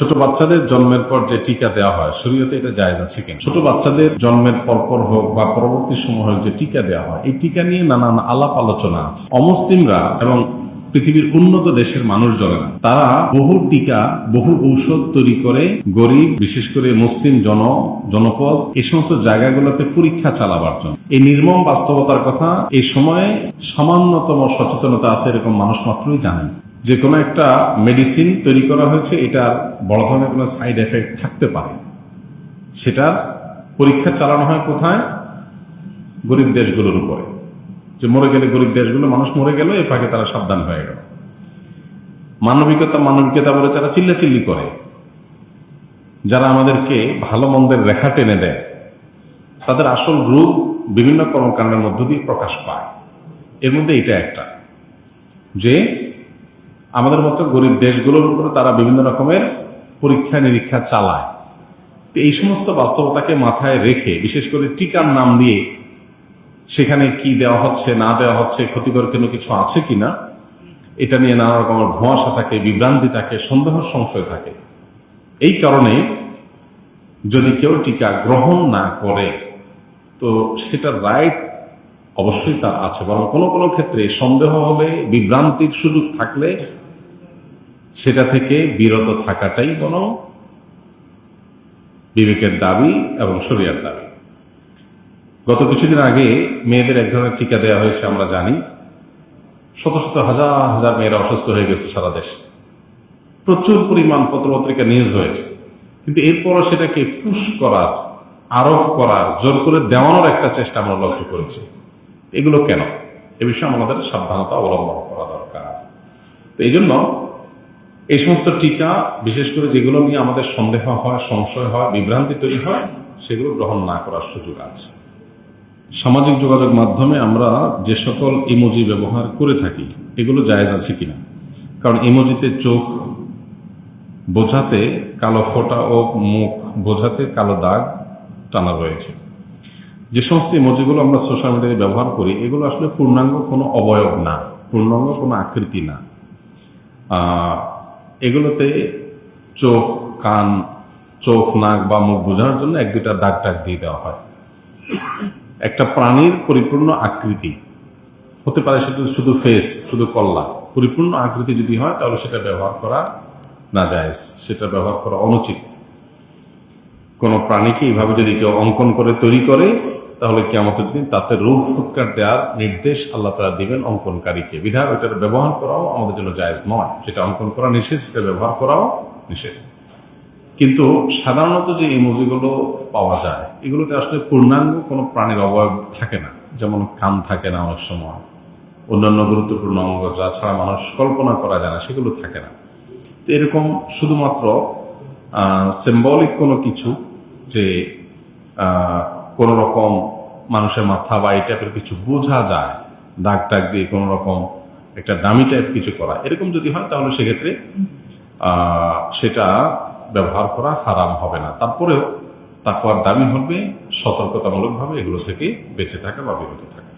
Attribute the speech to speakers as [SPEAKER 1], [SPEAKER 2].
[SPEAKER 1] ছোট বাচ্চাদের জন্মের পর যে টিকা দেওয়া হয় শরীয়তে এটা জায়েজ আছে কিনা? ছোট বাচ্চাদের জন্মের পরপর হোক বা পরবর্তী সময় হোক যে টিকা দেওয়া হয়, এই টিকা নিয়ে নানান আলাপ আলোচনা আছে। অমুসলিমরা এবং পৃথিবীর উন্নত দেশের মানুষজনেরা তারা বহু টিকা, বহু ঔষধ তৈরি করে গরিব, বিশেষ করে মুসলিম জনপদ এই সমস্ত জায়গাগুলোতে পরীক্ষা চালাবার জন্য। এই নির্মম বাস্তবতার কথা এই সময়ে সামান্যতম সচেতনতা আছে এরকম মানুষ মাত্রই জানেন। যে কোনো একটা মেডিসিন তৈরি করা হয়েছে, এটার বড় ধরনের কোনো সাইড এফেক্ট থাকতে পারে, সেটার পরীক্ষা চালানো হয় কোথায়? গরিব দেশগুলোর উপরে। যে মরে গেলে গরিব দেশগুলো, মানুষ মরে গেল, এ ফাঁকে তারা সাবধান হয়ে গেল। মানবিকতা বলে যারা চিল্লাচিল্লি করে, যারা আমাদেরকে ভালো মন্দের রেখা টেনে দেয়, তাদের আসল রূপ বিভিন্ন কর্মকাণ্ডের মধ্য দিয়ে প্রকাশ পায়। এর মধ্যে এটা একটা, যে আমাদের মতো গরিব দেশগুলোর উপরে তারা বিভিন্ন রকমের পরীক্ষা নিরীক্ষা চালায়। তো এই সমস্ত বাস্তবতাকে মাথায় রেখে, বিশেষ করে টিকার নাম দিয়ে সেখানে কি দেওয়া হচ্ছে না দেওয়া হচ্ছে, ক্ষতিকর কোনো কিছু আছে কিনা, এটা নিয়ে নানা রকমের ধোঁয়াশা থাকে, বিভ্রান্তি থাকে, সন্দেহ সংশয় থাকে। এই কারণে যদি কেউ টিকা গ্রহণ না করে তো সেটা রাইট অবশ্যই তার আছে, বরং কোনো কোনো ক্ষেত্রে সন্দেহ হলে, বিভ্রান্তির সুযোগ থাকলে সেটা থেকে বিরত থাকাটাই বরং বিবেকের দাবি এবং শরীয়তের দাবি। গত কিছুদিন আগে মেয়েদের এক ধরনের টিকা দেওয়া হয়েছে, আমরা জানি। শত শত হাজার হাজার মেয়েরা অসুস্থ হয়ে গেছে সারা দেশে, প্রচুর পরিমাণ পত্রপত্রিকা নিউজ হয়েছে। কিন্তু এরপরও সেটাকে পুশ করার, আরোপ করার, জোর করে দেওয়ানোর একটা চেষ্টা আমরা লক্ষ্য করেছি। এগুলো কেন? এ বিষয়ে আমাদের সাবধানতা অবলম্বন করা দরকার। তো এই জন্য এই সমস্ত টিকা, বিশেষ করে যেগুলো নিয়ে আমাদের সন্দেহ হয়, সংশয় হয়, বিভ্রান্তি তৈরি হয়, সেগুলো গ্রহণ না করার সুযোগ আছে। সামাজিক যোগাযোগ মাধ্যমে আমরা যে সকল ইমোজি ব্যবহার করে থাকি, এগুলো জায়েজ আছে কিনা? কারণ ইমোজিতে চোখ বোঝাতে কালো ফোঁটা ও মুখ বোঝাতে কালো দাগ টানা রয়েছে। যে সমস্ত ইমোজিগুলো আমরা সোশ্যাল মিডিয়ায় ব্যবহার করি, এগুলো আসলে পূর্ণাঙ্গ কোনো অবয়ব না, পূর্ণাঙ্গ কোনো আকৃতি না। এগুলোতে চোখ, কান, চোখ, নাক বা মুখ বোঝানোর জন্য এক দুটা দাগ টাগ দিয়ে দেওয়া হয়। একটা প্রাণীর পরিপূর্ণ আকৃতি হতে পারে, শুধু ফেস, শুধু কল্লা, পরিপূর্ণ আকৃতি যদি হয় তাহলে সেটা ব্যবহার করা নাজায়েজ, সেটা ব্যবহার করা অনুচিত। কোনো প্রাণীকে এইভাবে যদি কেউ অঙ্কন করে তৈরি করে, তাহলে কিয়ামতের দিন তাতে রূহ ফুৎকার দেওয়ার নির্দেশ আল্লাহ তাআলা দিবেন অঙ্কনকারীকে। বিধায় ওইটার ব্যবহার করাও আমাদের জন্য জায়েজ নয়। যেটা অঙ্কন করা নিষেধ, সেটা ব্যবহার করাও নিষেধ। কিন্তু সাধারণত যে ইমোজিগুলো পাওয়া যায়, এগুলোতে আসলে পূর্ণাঙ্গ কোনো প্রাণীর অবয়ব থাকে না। যেমন কান থাকে না অনেক সময়, অন্যান্য গুরুত্বপূর্ণ অঙ্গ যা ছাড়া মানুষ কল্পনা করা যায় না, সেগুলো থাকে না। তো এরকম শুধুমাত্র সিম্বলিক কোনো কিছু, যে কোনো রকম মানুষের মাথা বা এই টাইপের কিছু বোঝা যায়, দাগ টাগ দিয়ে কোনো রকম একটা ডামি টাইপ কিছু করা, এরকম যদি হয় তাহলে সেক্ষেত্রে সেটা ব্যবহার করা হারাম হবে না। তারপরেও তাকওয়ার দাবি হবে সতর্কতামূলকভাবে এগুলো থেকে বেঁচে থাকা বা বিরত থাকা।